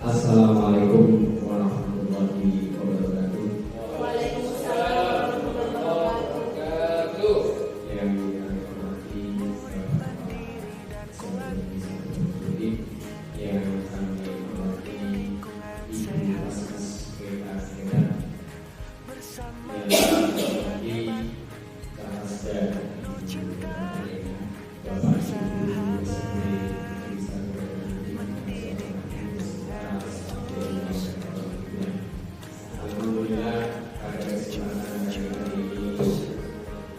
Assalamualaikum warahmatullahi wabarakatuh. Waalaikumsalam warahmatullahi wabarakatuh. Yang kami hormati Bapak Sebudi, yang kami hormati Ibu Paskas PKK, yang kami hormati Kapasda Bapak Ibu SMP Alhamdulillah pada kesempatan hari ini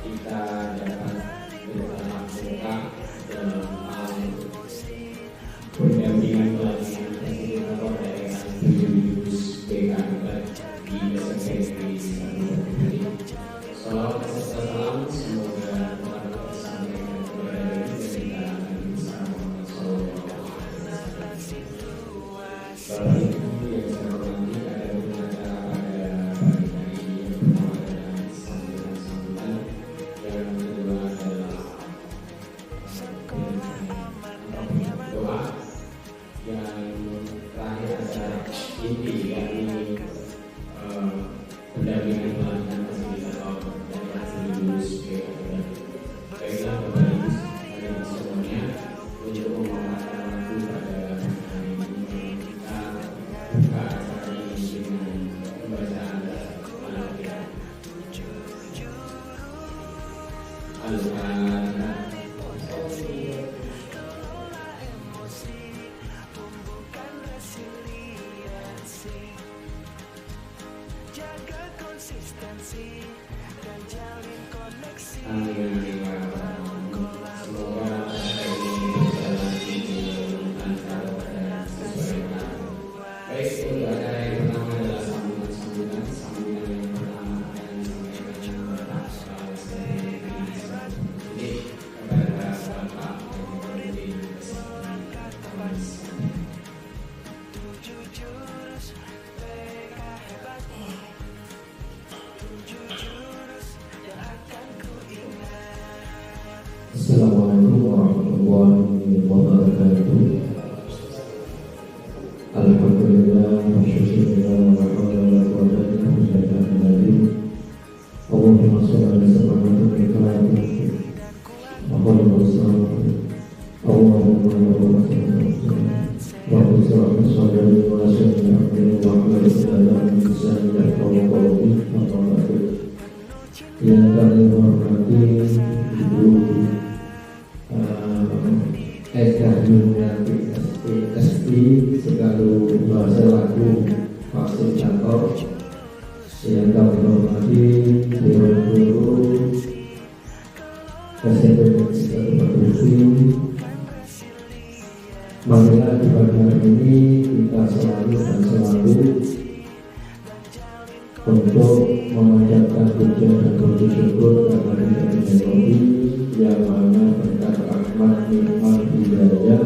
kita dapat bertatap muka dalam hal pendampingan pelatihan fasilitator daerah Yus PKK di SMP Sambung. Salam serta salam semoga telah tersampaikan kepada kita Nabi Muhammad SAW. Bapak Ibu yang saya hormati, ada beberapa pada pagi hari ini yang pertama adalah sambutan, yang kedua adalah doa, yang terakhir adalah inti yakni pendampingan pelatihan fasilitator dari hasil lulus PKK. Baiklah Bapak Ibu hadirin semuanya, untuk membawakan lagu pada hari ini kita buka acara ini dengan pembacaan Al-Fatihah. Al-Fatihah. Amin. Semoga acara ini berjalan dengan lancar dan sesuai dengan. Baik, untuk acara yang pertama adalah sambutan yang pertama akan disampaikan Bapak Ini kepada Bapak yang berdiri Assalamualaikum warahmatullahi wabarakatuh. Alhamdulillah wa syukurillah wa la quwwata illa billah. Allahumma shalli ala sayyidina Muhammad wa sallam. Allahumma wa salli wa yang kami hormati Ibu Eka Yuniati SPSI selaku bahasa lagu fasilitator, yang kami hormati Dewan Guru SMP Provinsi. Marilah di pagi hari ini kita selalu untuk memanjatkan puja dan puji syukur kepada Tuhan yang mana berkat rahmat nikmat hidayah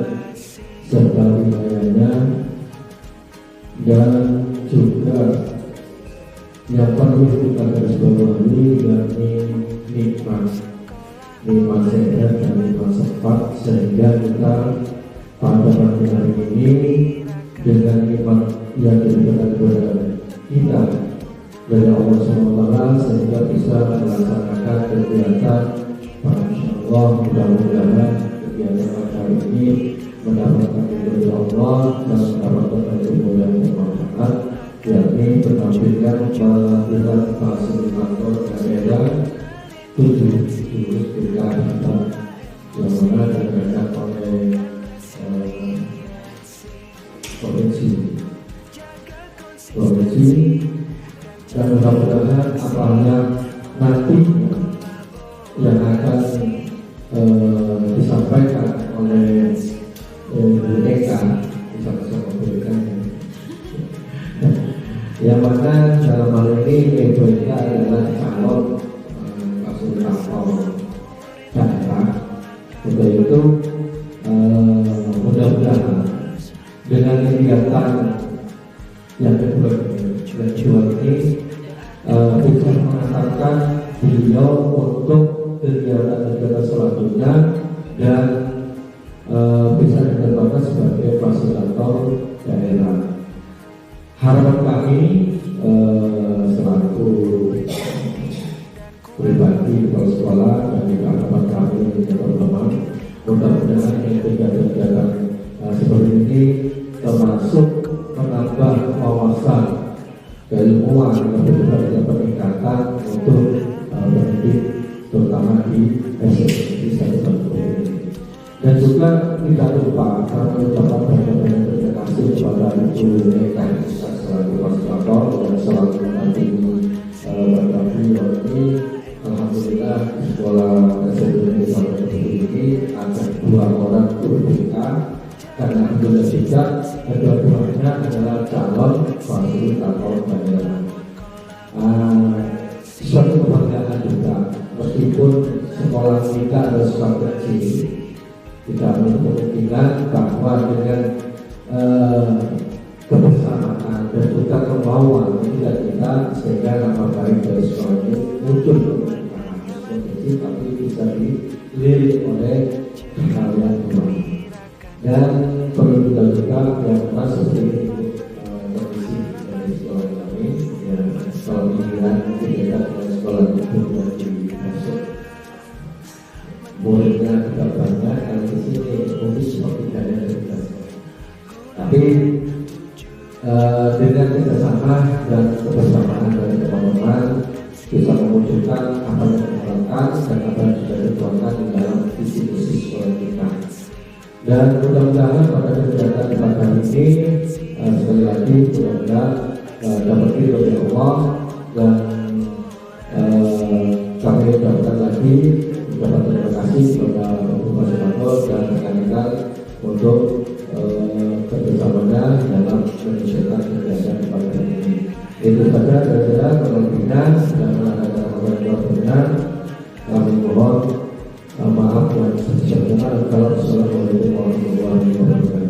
serta wilayahnya, dan juga yang perlu kita garis bawahi yakni nikmat sehat dan nikmat sempat, sehingga kita pada pagi hari ini dengan nikmat yang diberikan kepada kita dari Allah SWT sehingga bisa melaksanakan kegiatan. Insyaallah mudah-mudahan kegiatan pada hari ini mendapatkan ridho Allah dan mendapatkan kemudahan yang bermanfaat, yakni menampilkan pelatihan fasilitator daerah 7 lulus PKK yang mana diadakan oleh provinsi, dan mudah-mudahan apanya nanti yang akan disampaikan oleh Bu Eka bisa memberikan yang mana dalam hal ini Bu Eka adalah calon fasilitator daerah. Untuk itu mudah-mudahan dengan kegiatan yang kedua ini bisa mengantarkan beliau untuk kegiatan-kegiatan selanjutnya dan bisa dikatakan sebagai fasilitator daerah. harapan kami selaku pribadi kepala sekolah dan juga harapan kami teman-teman, mudah-mudahan yang kegiatan seperti ini termasuk menambah wawasan keilmuan dan juga peningkatan untuk pendidik terutama di SMP satu ini. Dan juga tidak lupa kami ucapkan banyak terima kasih kepada Ibu Eka selaku fasilitator dan selaku mendampingi Bapak ini. Alhamdulillah di sekolah SMP satu ini ada 2 orang guru BK dan alhamdulillah juga kedua-duanya adalah calon fasilitator daerah. Suatu kebanggaan juga meskipun sekolah kita adalah sekolah kecil, tidak menutup kemungkinan bahwa dengan kebersamaan dan juga kemauan tidak kita sehingga nama baik dari sekolah ini muncul kecil tapi bisa dilirik oleh kalian semua. Dan perlu juga yang masuk di kondisi dari sekolah kami yang sekolah pilihan kegiatan dan sekolah itu masuk muridnya tidak banyak kalau di sini mungkin seperti tidak ada. Tapi dengan kerjasama dan kebersamaan dari teman-teman bisa memunculkan apa yang dilakukan dan apa yang sudah dituangkan di dalam visi misi sekolah kita. Dan mudah-mudahan pada kegiatan pada ini sekali lagi mudah-mudahan dapat ridho dari Allah dan kami ucapkan lagi ucapan terima kasih kepada Bapak Fasilitator dan rekan-rekan untuk kerjasamanya dalam menyelesaikan kegiatan pada ini. Itu saja kira-kira kelebihan dan ada benar kami mohon maaf yang sebesar-besarnya. Kalau Assalamualaikum warahmatullahi wabarakatuh.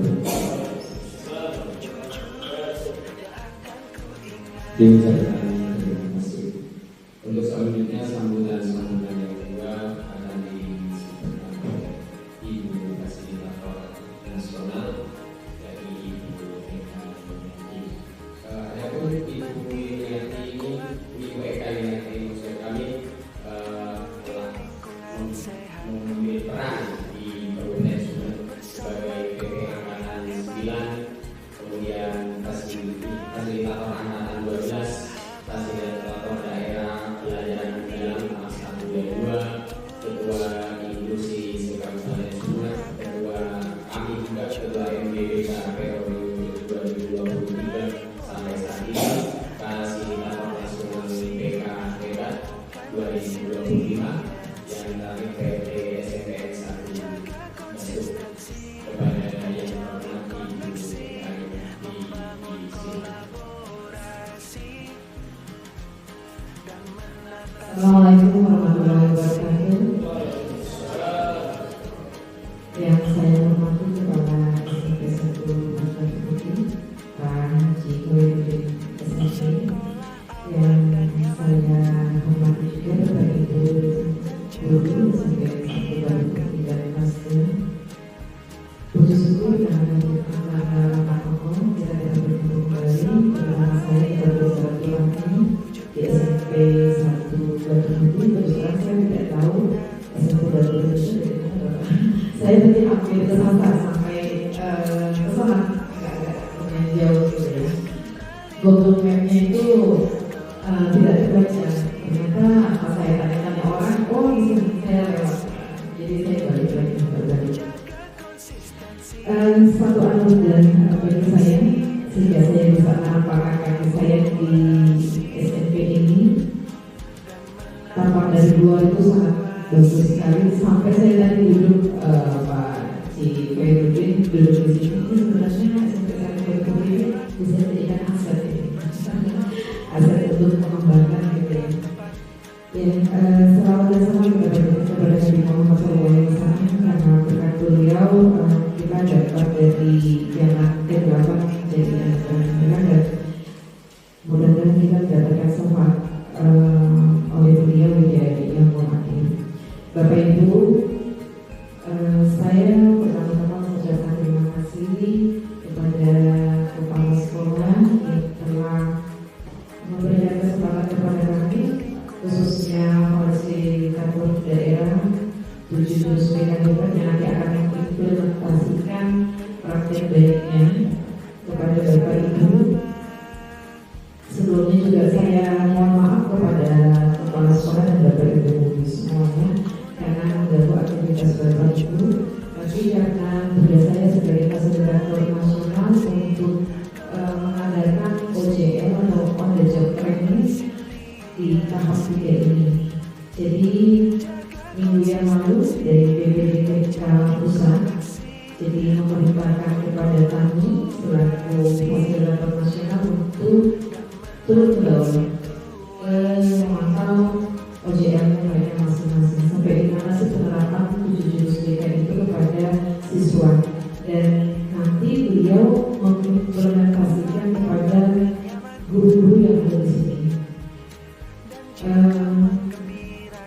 Untuk selanjutnya sambutan yang kedua akan disampaikan Ibu Fasilitator Nasional dari Ibu Eka. Adapun Ibu Yuniati ini, Ibu Eka Yuniati maksud kami telah mengambil peran di Kabupaten Sumeneb sebagai PP Angkatan 9, kemudian fasilitator Angkatan 12, fasilitator daerah pelajaran mendalam kelas 1 dan 2, ketua inklusi Kabupaten Sumeneb, ketua kami juga ketua MBBK periode 2023 sampai saat ini, fasilitator nasional PK hebat 2025. Yang tadi PT SMPN 1 masuk kepada yang terhormat Ibu Eka di sini. Assalamualaikum warahmatullahi wabarakatuh. Yang saya hormati kepada SMP 1 Bukit Putih, Pak Haji Koirudin SMP. Yang saya hormati juga kepada Ibu Guru SMP 1 Bukit dan Kelas 2. Puji syukur karena Pak Koko kita dapat bertemu kembali bersama saya pada silaturahmi di SMP 1 Bukit Putih. Terus terang saya tidak tahu SMP Bukit Putih. Saya tadi hampir kesasar sampai kesana agak lumayan jauh gitu ya. Google Map-nya itu tidak terbaca. Ternyata pas saya tanya-tanya orang, oh di sini saya lewat. Jadi saya balik-balik. Suatu anugerah bagi saya sehingga saya bisa menampakkan kaki saya di SMP ini. Tampak dari luar itu sangat bagus sekali. Sampai saya tadi duduk Pak si Koirudin duduk di sini. Ini sebenarnya SMP satu ini bisa dijadikan aset ini. Aset untuk mengembangkan gitu ya. Selamat datang kepada Nabi Muhammad SAW karena berkat beliau kita dapat dari yang ke-8 jadi anak-anak dan mudah-mudahan kita mendapatkan syafaat oleh beliau menjadi yang akhir. Bapak Ibu, saya pertama-tama mengucapkan terima kasih kepada kepala sekolah yang telah kepada Bapak Ibu. Sebelumnya juga saya mohon maaf kepada kepala sekolah dan Bapak Ibu semuanya karena mengganggu aktivitas Bapak Ibu. Tapi karena tugas saya sebagai fasilitator nasional untuk mengadakan OJL atau on the job training di tahap 3 ini. Jadi minggu yang lalu dari BPDPK Pusat jadi memerintahkan kepada kami selaku fasilitator nasional untuk turun ke bawah memantau OJL mereka masing-masing sampai di mana sih penerapan 7 jurus BK itu kepada siswa, dan nanti beliau mengimplementasikan kepada guru-guru yang ada di sini.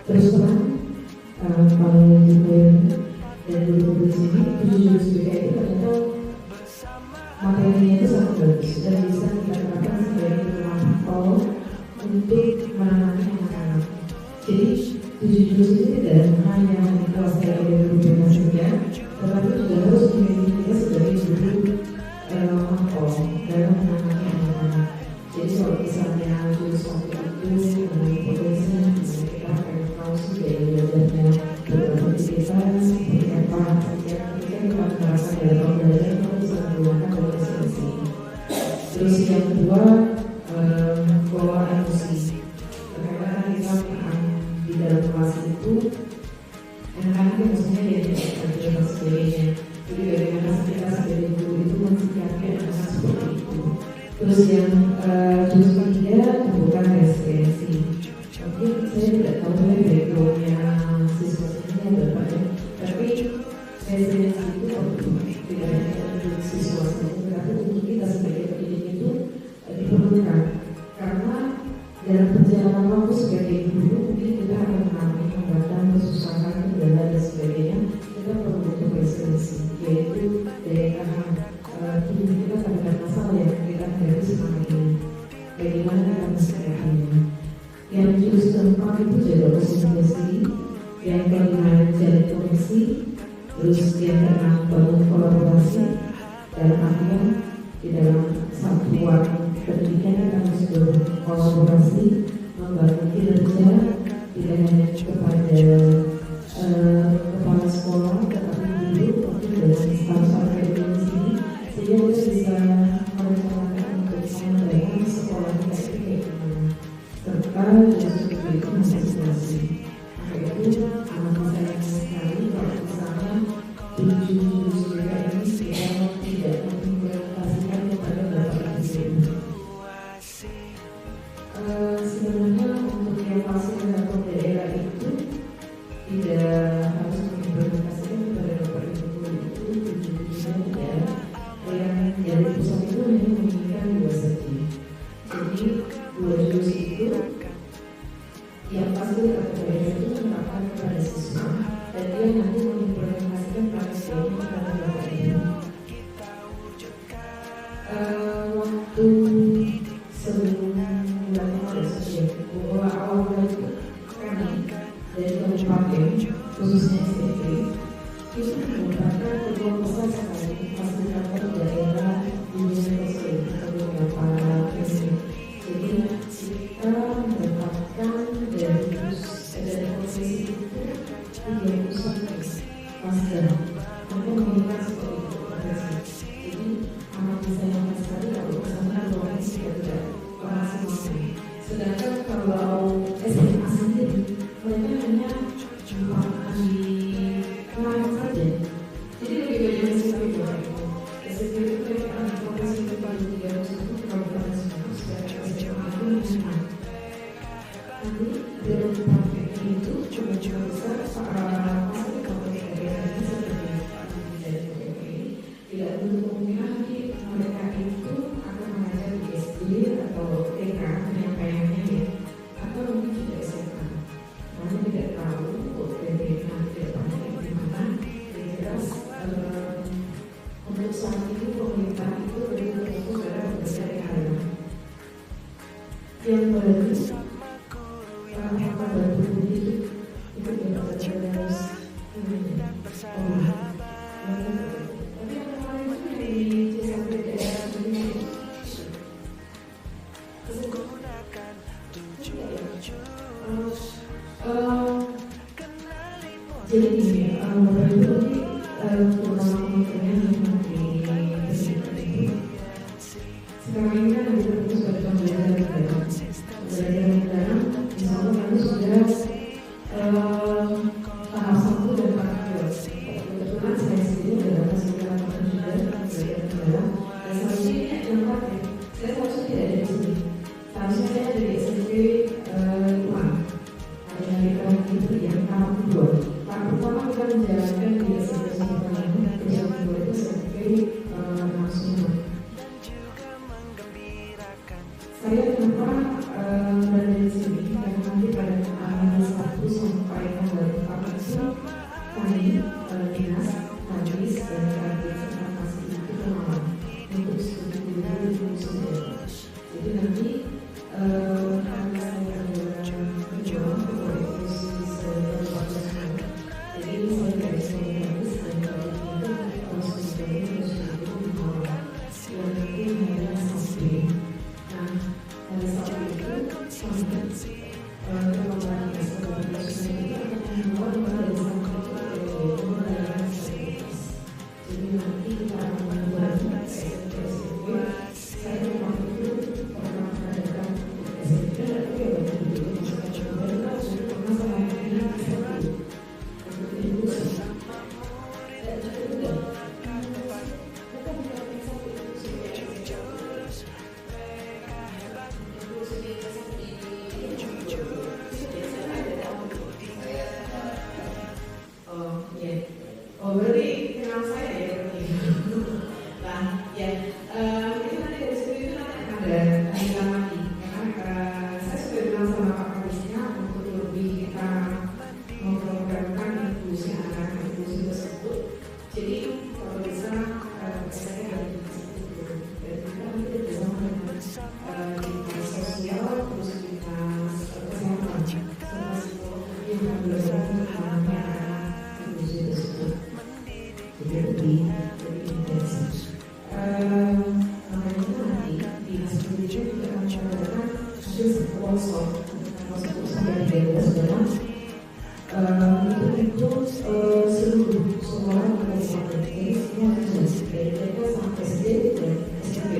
Terus terang kalau juga dan guru-guru di sini 7 jurus BK itu ternyata materinya itu sangat bagus dan bisa kita terapkan sebagai pengamal untuk menangani anak-anak. Jadi 7 jurus itu tidak hanya dikuasai oleh guru BK saja, tetapi juga harus dimiliki kita sebagai guru pengamal dalam menangani anak-anak. Jadi kalau misalnya jurus waktu itu mengenai potensi, kita akan tahu sih dari belajarnya beraktivitas seperti apa ketika kita menerapkan dalam pembelajaran kita bisa menggunakan potensi. Terus yang kedua, pola emosi. Kadang-kadang kita di dalam kelas itu anak-anak emosinya jadi dan sebagainya. Jadi bagaimana kita sebagai guru itu mensikapi anak-anak seperti itu. Terus yang jurus ketiga bukan resiliensi. Mungkin saya tidak tahu ya backgroundnya siswa ini berapa ya, tapi resiliensi itu tidak hanya untuk siswa saja, tetapi untuk kita sebagai pendidik itu diperlukan. Karena dalam perjalanan waktu sebagai guru mungkin kita akan mengalami hambatan, kesusahan, kendala dan sebagainya. Kita perlu untuk resiliensi, yaitu daya tahan tubuh kita terhadap masalah yang kita hadapi selama ini. Bagaimana kita menghadapinya? Yang jurus keempat itu jaga konsentrasi, yang kelima jalin koneksi, terus yang keenam bangun kolaborasi. Dalam artian di dalam satuan pendidikan kita harus berkolaborasi, membangun kinerja tidak hanya kepada kepala sekolah tetapi guru, tapi dengan staf-staf akademis ini sehingga kita bisa merencanakan untuk mengadakan sekolah kita itu kayak gimana, serta juga itu konsentrasi. Maka itu amat sayang sekali kalau misalnya 7 jurus BK ini kita tidak mengimplementasikan kepada Bapak Ibu. Sebenarnya untuk yang fasilitator daerah itu tidak harus mengimplementasikan kepada Bapak Ibu itu 7 daerah yang dari pusat itu hanya menginginkan 2 saja. Jadi 2 jurus itu yang fasilitator daerah itu menerapkan kepada siswa dan dia nanti mengimplementasikan praktiknya kepada Bapak Ibu. Waktu sebelum bulan Maret saja, awal itu kami dari kabupaten khususnya SMP itu menggunakan kedua besar sekali fasilitator daerah di Indonesia atau beberapa ini. Jadi kita mendapatkan dari posisi itu 31 pasca untuk mengingat seperti itu. Jadi amat disayangkan sekali kalau misalnya provinsi tidak maksimal. Sedangkan kalau SMA sendiri mereka hanya cuma di Malang saja. Jadi lebih banyak SMP itu. SMP itu mereka ada provinsi itu paling 300 kabupaten semua. Sedangkan SMA itu hanya nanti dalam praktek itu cuma besar fasilitator daerah ini seperti dari PPP tidak untuk kemungkinan nanti mereka itu akan mengajar di SD atau TK penyampaiannya ya, atau sekarang ini kan kita fokus pada pembelajaran mendalam. Pembelajaran mendalam, insya Allah kami sudah tahap 1 dan tahap 2. Kebetulan saya sendiri adalah fasilitas juga pembelajaran mendalam. Dan seharusnya ini yang pakai, saya seharusnya tidak ada di sini. Seharusnya saya ada di SMP Luan. Ada yang itu yang tahap 2. Tahap pertama kita menjalankan di SMP Luan. Terus yang kedua itu SMP langsung. Saya kenapa berada di sini karena nanti pada tanggal 1 sampai tanggal 4 itu kami dinas, hadis dan kadis investasi itu malam untuk studi dulu student. Jadi nanti karena saya berjuang untuk inklusi seluruh. Jadi saya dari studi hadis dan kadis itu harus studi di malam. Dan nanti hanya sampai. Nah, pada saat itu sampai kemampuan SPM itu akan membawa dari sampai itu adalah stabilitas. Jadi nanti kita akan membuat SMP. Saya waktu itu pernah mengadakan SMP tapi ya banyak dulu dan pernah sama ini seperti itu sih. Dan juga berarti kenal saya ya berarti. Nah, ya itu nanti dari situ itu nanti akan ada lanjutan lagi. Karena saya sudah bilang sama Pak Kadisnya untuk lebih kita memprogramkan inklusi anak inklusi tersebut. Jadi kalau bisa saya ada di situ. Dan kita nanti bersama dengan dinas sosial terus dinas kesehatan serta psikologi yang akan bersama dengan inklusi tersebut. Jadi lebih intensif. Makanya itu nanti di sendiri juga akan mengadakan hasil workshop yang diadakan itu seluruh sekolah kabupaten ini semua dari TK sampai SD dan SMP.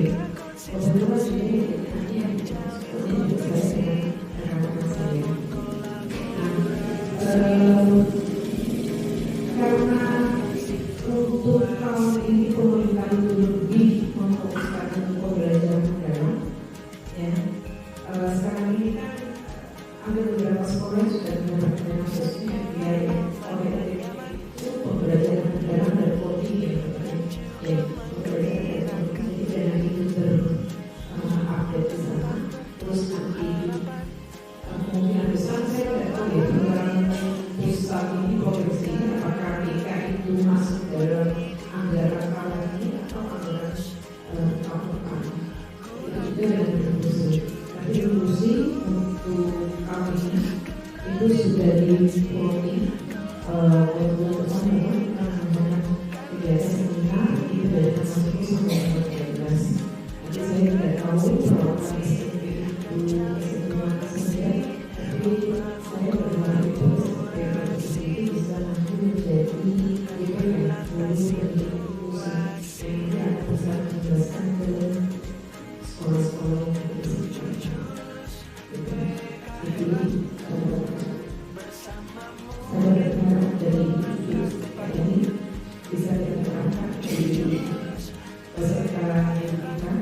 Kebetulan ini nanti yang juga saya dengan rekan-rekan saya. Karena untuk tahun ini pemerintah itu lebih memfokuskan untuk pembelajaran mendalam, ya. Sekarang ini kan ada beberapa sekolah yang sudah mendapatkan khususnya biaya oleh itu pembelajaran mendalam dan coding ya, pembelajaran mendalam dan nanti itu terupdate di sana. Terus nanti kemungkinan besar saya tidak tahu ya dalam pusat ini provinsi ini apakah DKI itu masuk dalam anggaran tahun ini atau anggaran tahun depan. Itu juga yang berinklusi. Tapi inklusi untuk kami itu sudah di-plotting bulan depan memang kita menggunakan kegiatan seminar itu dari tanggal 10 sampai tanggal 13. Nanti saya tidak tahu perawatan SMP itu SMA saja, tapi saya berharap itu SMP itu bisa nanti menjadi DPR lalu menjadi inklusi yang nanti akan bisa menjelaskan ke sekolah-sekolah yang ada di sini. Itu saya berharap dari ini bisa diterapkan di peserta yang kita,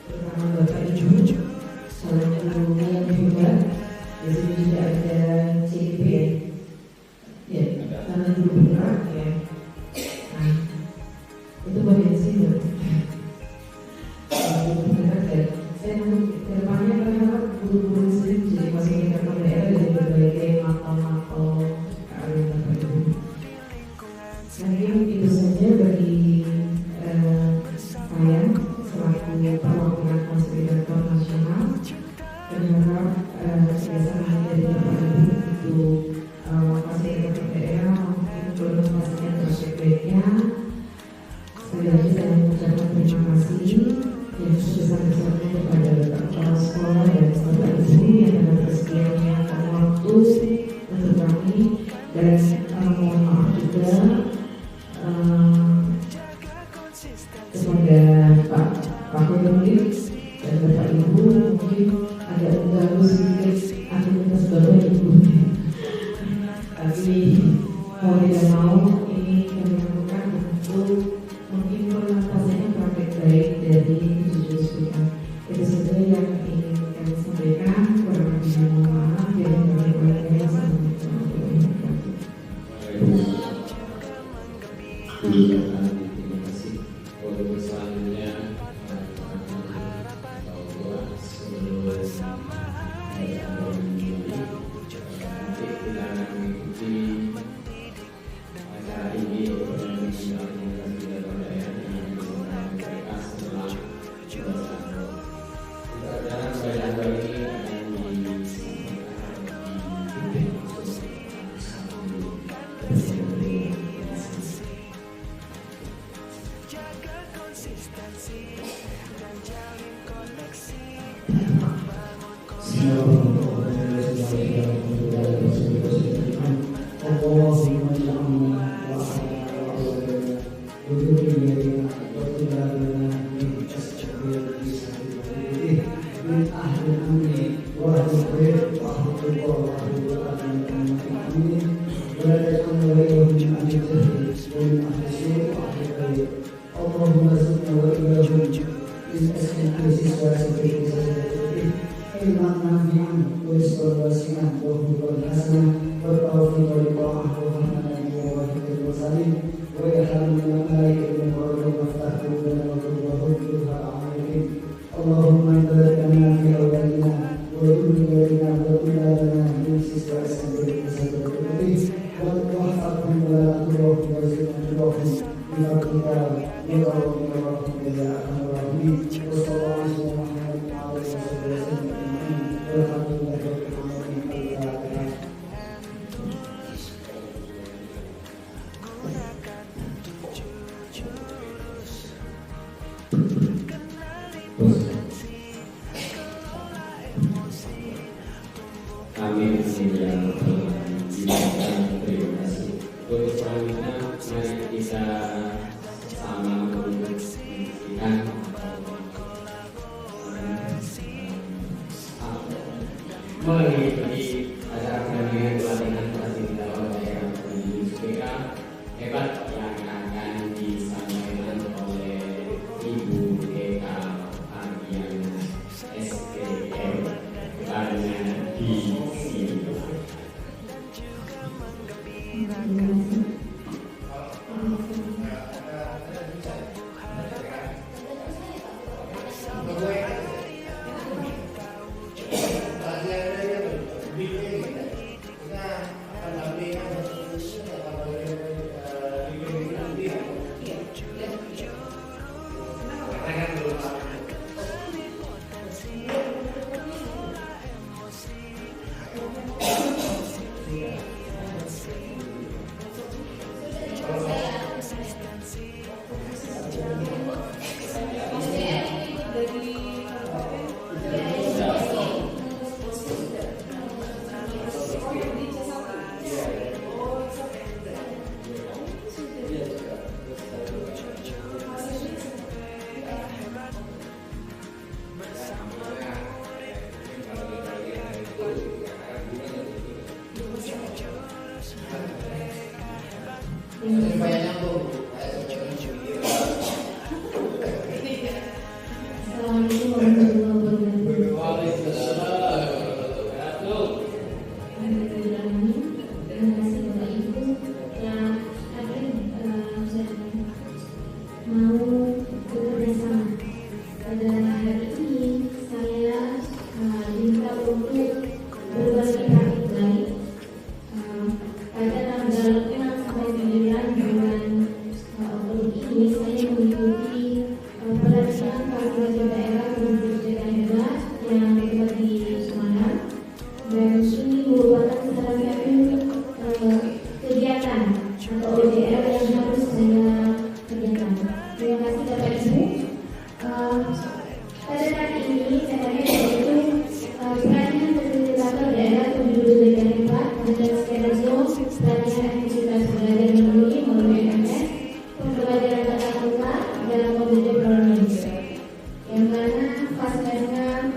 terutama Bapak Ibu, salam gurunya juga. Di sini juga ada CP ya, salam guru berat ya. Nah, itu potensi loh. Saya kedepannya berharap guru-guru sendiri jadi fasilitator daerah dari berbagai mapel-mapel keahlian Bapak Ibu. Mungkin itu saja bagi saya selaku perwakilan fasilitator nasional. Berharap kerjasama dari Bapak Ibu untuk fasilitator daerah mungkin belum pastikan terbaiknya. Sekali lagi saya mengucapkan terima kasih yang sebesar-besarnya kepada kepala sekolah dan Bapak Ibu yang telah bersedia menyediakan waktu untuk kami, dan mohon maaf juga kepada Pak Gubernur Ibu mungkin agak mengganggu sedikit aktivitas Bapak Ibu. Tapi mau tidak mau ini kami lakukan untuk mungkin pernapasannya praktek baik dari jujur kita. Itu saja yang ingin kami sampaikan. Kurang lebihnya mohon maaf. Yang kami berharap Assalamualaikum warahmatullahi wabarakatuh. Terima kasih. Untuk selanjutnya nanti kita akan mengikuti acara ini dengan menjalankan budaya yang disampaikan mereka setelah selesai. Acara budaya ini akan kami terima kasih. Untuk selanjutnya mari kita sama menyaksikan mengikuti acara pendampingan pelatihan fasilitas daerah PDIUSPK hebat yang akan disampaikan oleh Ibu Eka Ardiana SPM kepadanya di sini. yang mana fasilitasnya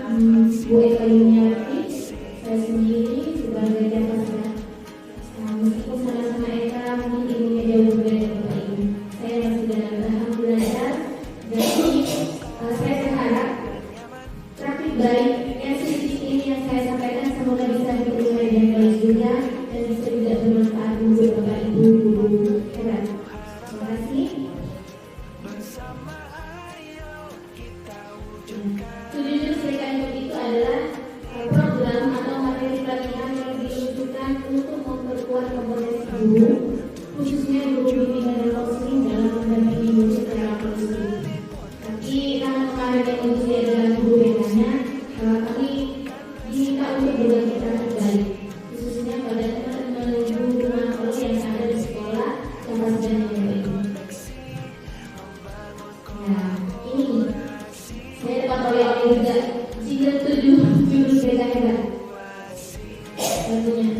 juga season 7 jurus beda hebat. Lagunya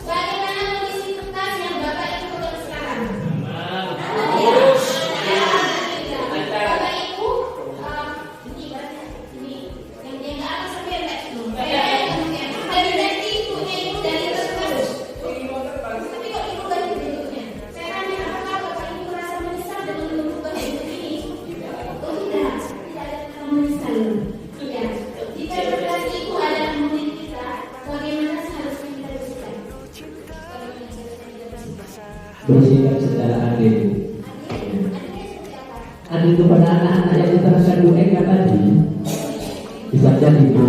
Bagaimana kondisi bekas yang Bapak Ibu sekarang? bersikap secara adil. Adil kepada anak-anak yang terkandung Eka tadi, bisa jadi gitu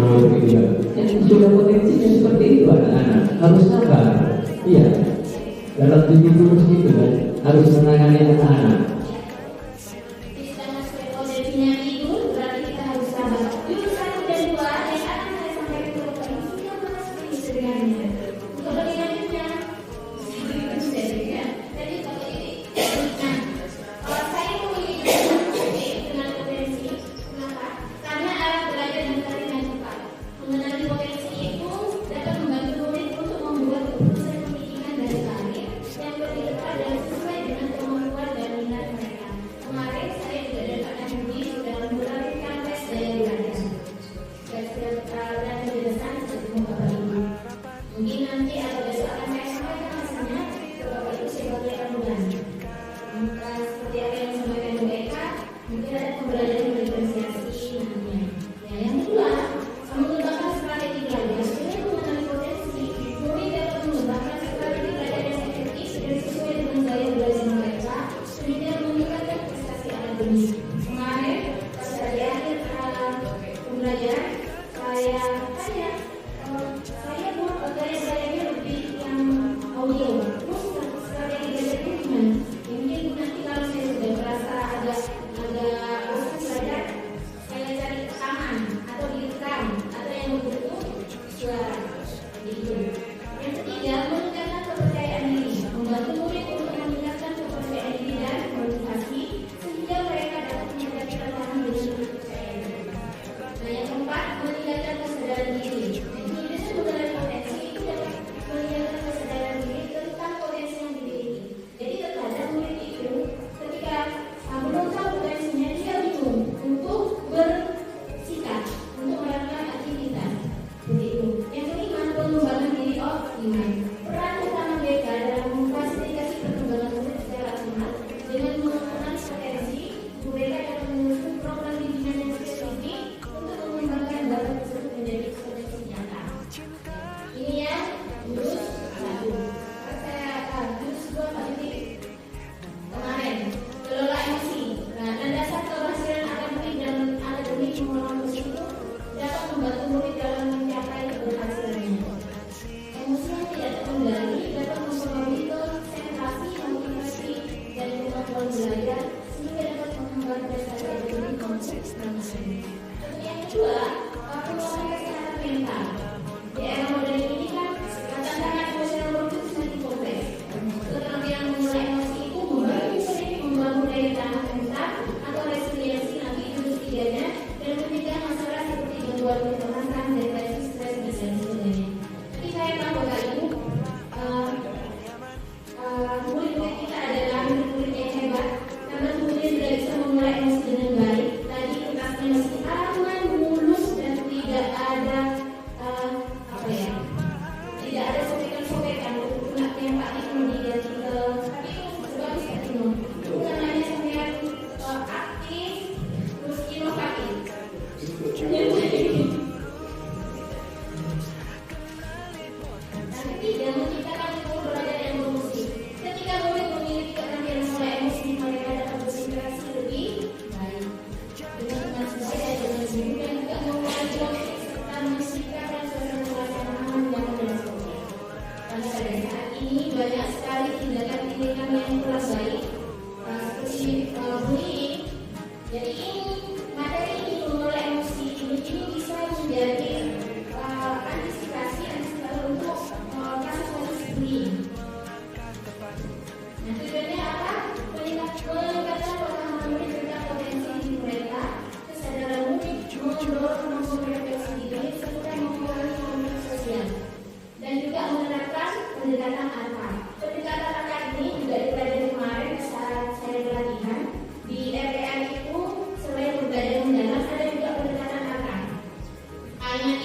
ya. Yang sudah potensinya seperti itu anak-anak harus sabar. Iya, dalam titik lurus itu kan harus menangani anak-anak. Hanya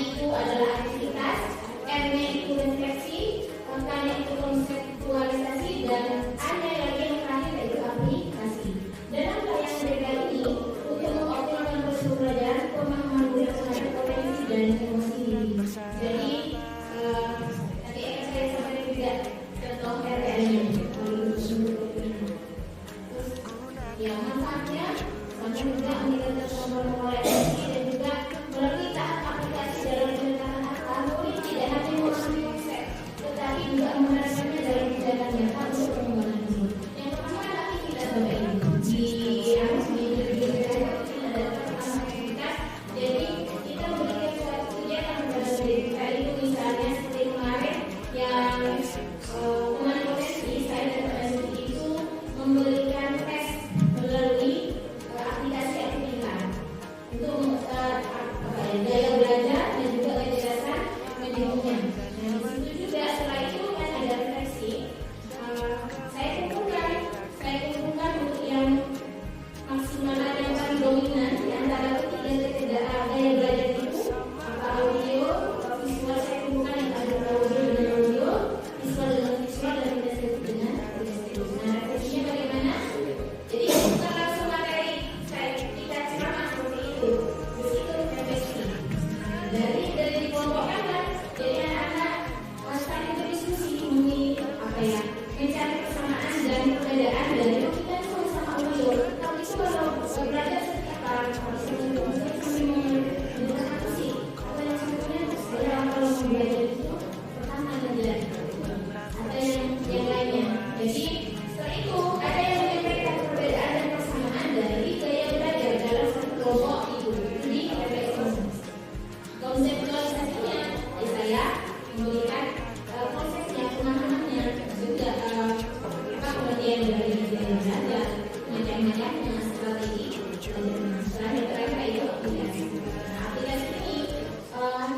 temanya strategi belajar terakhir itu aplikasi. Nah, aplikasi ini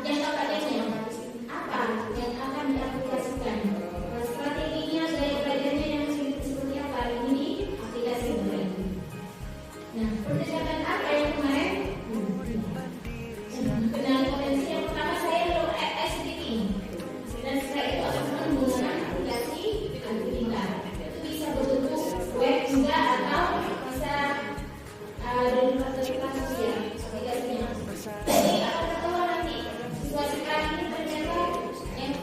jangka panjangnya apa yang akan diaplikasikan, strateginya gaya belajarnya yang seperti apa ini di aplikasi ini. Nah, pendekatan apa yang kemarin kenali potensi yang pertama saya belum SCTV dan setelah itu akan menggunakan aplikasi Alkitab. Itu bisa berbentuk web juga atau bisa dari fasilitas ya aplikasinya. Jadi akan ketahuan nanti situasi kali ini ternyata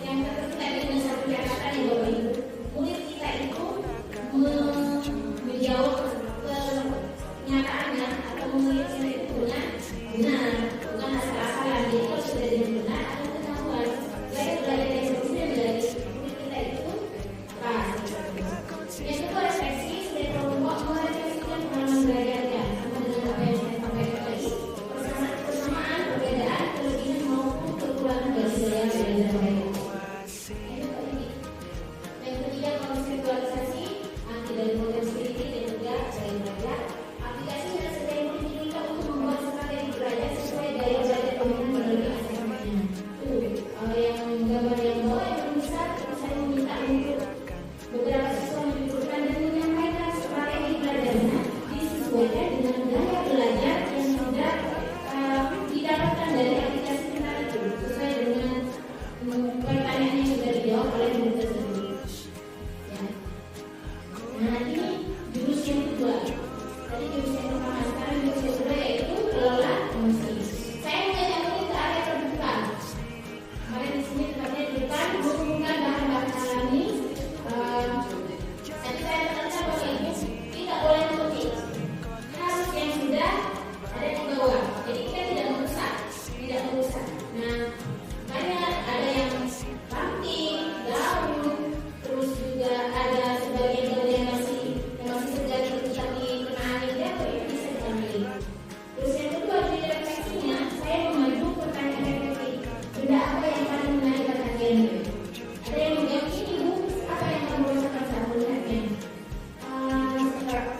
yang terkait dengan satu catatan yang Bapak Ibu, murid kita itu menjawab kenyataannya atau memiliki itu benar, bukan asal-asalan. Jadi kalau sudah jadi benar atau ketahuan gaya belajar yang sebenarnya dari murid kita itu pas. Yang kedua refleksi, setiap kelompok merefleksikan pengalaman belajarnya sama dengan apa yang saya sampaikan tadi, persamaan, perbedaan, kelebihan maupun kekurangan dari gaya belajar mereka. Yang ketiga konseptualisasi, arti dari potensi ini dan juga gaya belajar. Aplikasi dan setiap murid diminta untuk membuat strategi belajar sesuai gaya belajar dominan melalui asesmennya. Tuh, yang gambar yang bawah yang besar, saya meminta untuk beberapa siswa menyebutkan dan menyampaikan strategi belajarnya disesuaikan dengan gaya belajar yang sudah didapatkan dari aplikasi kita itu, sesuai dengan pertanyaan yang sudah dijawab oleh murid tersebut. Ya. Nah, ini jurus yang kedua. Tadi jurus yang pertama, sekarang jurus yang kedua yaitu kelola emosi. Saya mengajak murid ke area terbuka. Kemarin di sini tempatnya di depan, mengumpulkan bahan-bahan alami. Tapi saya tekankan bahwa ibu tidak boleh menutup, harus yang sudah ada di bawah. Jadi kita tidak merusak. Nah, banyak ada yang ranting, daun, terus juga ada sebagian yang masih segar tapi kena angin dia bisa diambil. Terus yang kedua di refleksinya, saya mengadu pertanyaan refleksi. Benda apa yang paling menarik perhatian? Ada yang menjawab ini Bu, apa yang kamu rasakan saat melihatnya?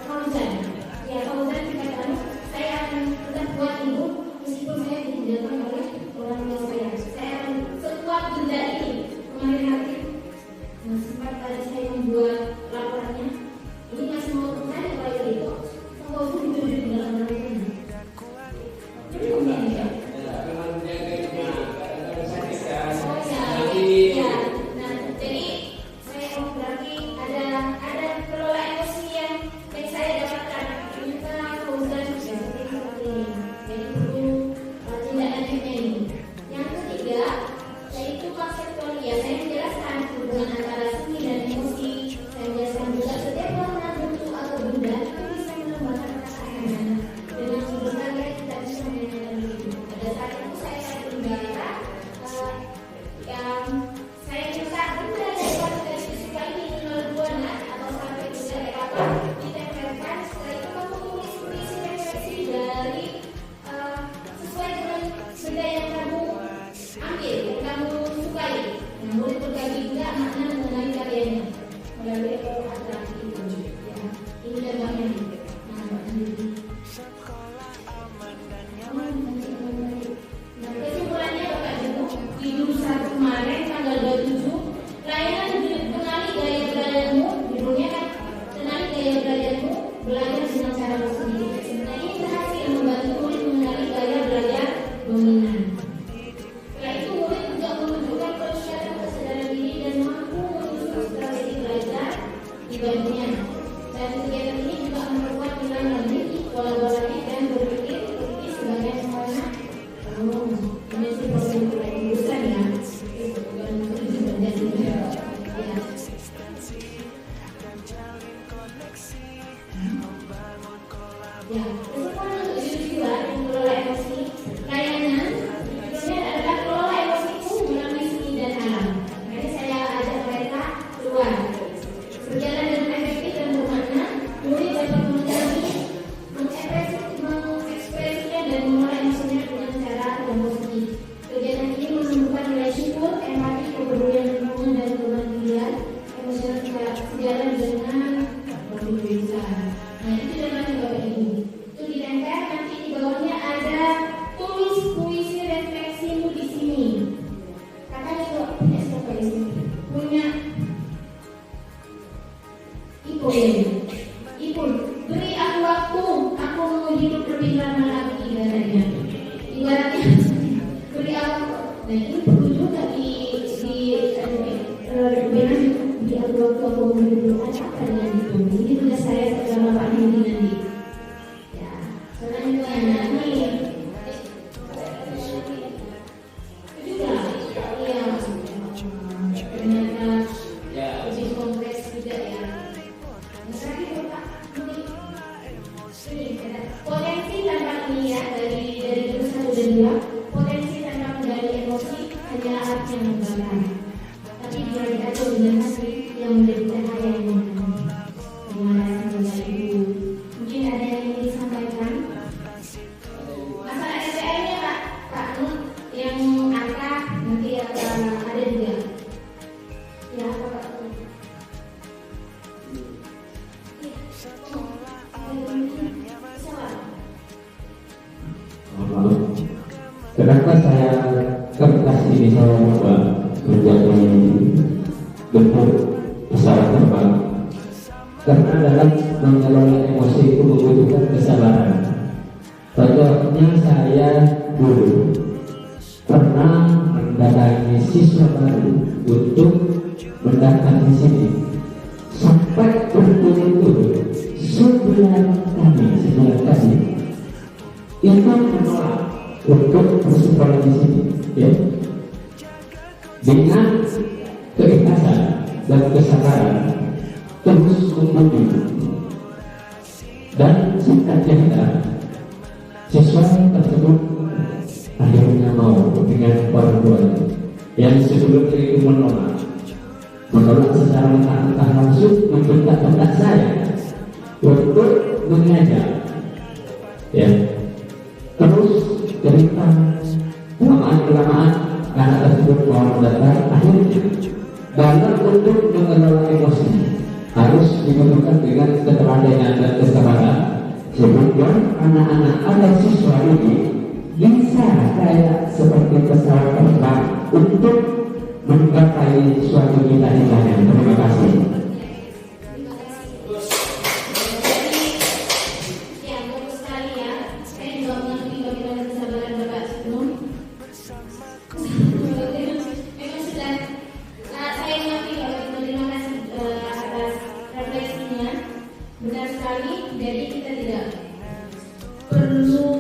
Fauzan, ya Fauzan dikatakan saya akan tetap buat ibu meskipun saya ditinggalkan oleh orang tua saya. Saya akan sekuat benda ini. Kemarin hari sempat pada saya membuat laporannya. Ini masih mau saya kalau itu Fauzan duduk di dalam laporannya. Jadi kemudian ya. Nah, jadi saya berarti ada kelola emosi yang saya dapatkan. Ternyata Fauzan seperti ini. Jadi perlu tindakannya ini. Yang ketiga, yaitu konseptualia. Saya menjelaskan hubungan antara seni dan emosi. Saya menjelaskan juga setiap warna, bentuk atau benda itu bisa melambangkan perasaan. Dengan sebenarnya kita bisa menanyakan itu. Pada saat itu saya berbicara yang saya minta benda dari warna suka ini berwarna atau sampai juga kapan ditempelkan. Setelah itu kamu tulis isi refleksi dari sesuai dengan benda yang kamu ambil, yang kamu sukai. Nah, murid berbagi juga makna mengenai karyanya melalui atraksi itu. Ya, ini contohnya. Nah, kesimpulannya Bapak Ibu, di lusa kemarin tanggal 27 layanan kenali gaya belajarmu, judulnya kan kenali gaya belajarmu, belajar dengan cara bersendiri. Nah, ini berhasil membantu murid mengenali gaya belajar dominan. Setelah itu murid juga menunjukkan persiapan kesadaran diri dan mampu menyusun strategi belajar di baginya. Dan kegiatan ini juga memperkuat nilai diri, kolaborasi dan berpikir sebagai semuanya dimensi positif lulusan ya. Itu bukan menuju menjadi ya. Ya, kesimpulan untuk judul kedua yang kelola emosi. Layanan judulnya adalah kelola emosiku melalui seni dan alam. Jadi saya ajak mereka keluar. Berjalan dengan efektif dan bermakna, murid dapat mengekspresikan dan mengolah emosinya dengan cara yang positif. Kegiatan ini menumbuhkan nilai syukur, empati, kepedulian lingkungan dan kemandirian emosional sejalan dengan produktivitas. Nah, itu contohnya Ibu ini, Ibu beri aku waktu, aku mau hidup lebih lama lagi ibaratnya beri aku. Nah ini perlu juga di aku waktu aku mau hidup apa dengan itu. Ini tugas saya sebagai Bapak Nindi nanti. Ya, selanjutnya ini juga ya ternyata lebih kompleks juga ya. Misalnya Bapak ini potensi tanpa ini ya dari jurus 1 dan 2, potensi tanpa mengendali emosi hanyalah api yang membakar, tapi bila diatur dengan hati yang menjadi cahaya yang menerangi. Terima kasih Ibu. Mungkin ada yang ingin disampaikan masalah SPM-nya Pak Nur yang angka nanti ada juga ya Pak. Kenapa saya kertas ini saya coba menjadi bentuk pesawat terbang? Karena dalam mengelola emosi itu membutuhkan kesabaran. Contohnya saya dulu pernah mendatangi siswa baru untuk mendaftar di sini, sampai berturut-turut 9 kali itu menolak untuk bersekolah di sini, ya. Dengan keikhlasan dan kesabaran terus menunggu dan singkat cerita siswa tersebut akhirnya mau dengan orang tuanya yang sebelumnya itu menolak secara mentah-mentah langsung membentak-bentak saya untuk mengajar, ya. Terus cerita kelamaan anak tersebut mau mendaftar, akhirnya dalam untuk mengelola emosi harus dibutuhkan dengan ketelatenan dan kesabaran sehingga anak-anak atau siswa ini bisa kayak seperti pesawat terbang untuk menggapai suatu cita-cita. Terima kasih. Benar sekali, jadi kita tidak perlu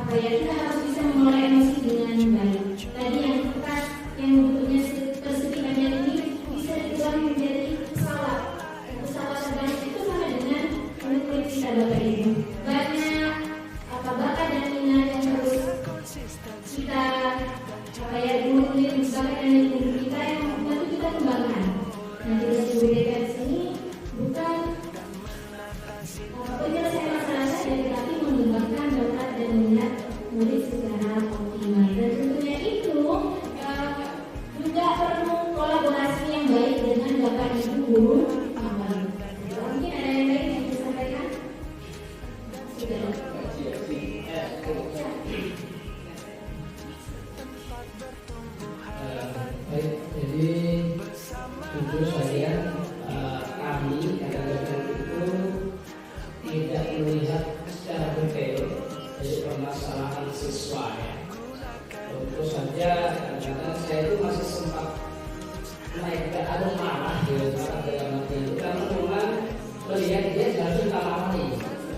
kita harus bisa mengelola emosi dengan baik. Tadi yang keras, yang bentuknya persediaan ini bisa diubah menjadi pesawat. Pesawat terbang itu sama dengan menurut kita Bapak Ibu. Banyak bakat dan minat yang harus kita mengulik bakat dan minat kita yang tentu kita kembangkan. Nanti kita berikan di sini bukan penyelesaian masalah saja, tetapi mengembangkan bakat dan minat murid secara optimal. Dan tentunya itu juga perlu kolaborasi yang baik dengan bapak ibu guru. Mungkin ada yang lain yang disampaikan? Baik, jadi tentu saja kami kadang-kadang itu tidak melihat secara detail dari permasalahan siswa, ya. Tentu saja kadang-kadang saya itu masih sempat naik ke arah marah dalam hati itu karena memang melihat dia harus kita marahi,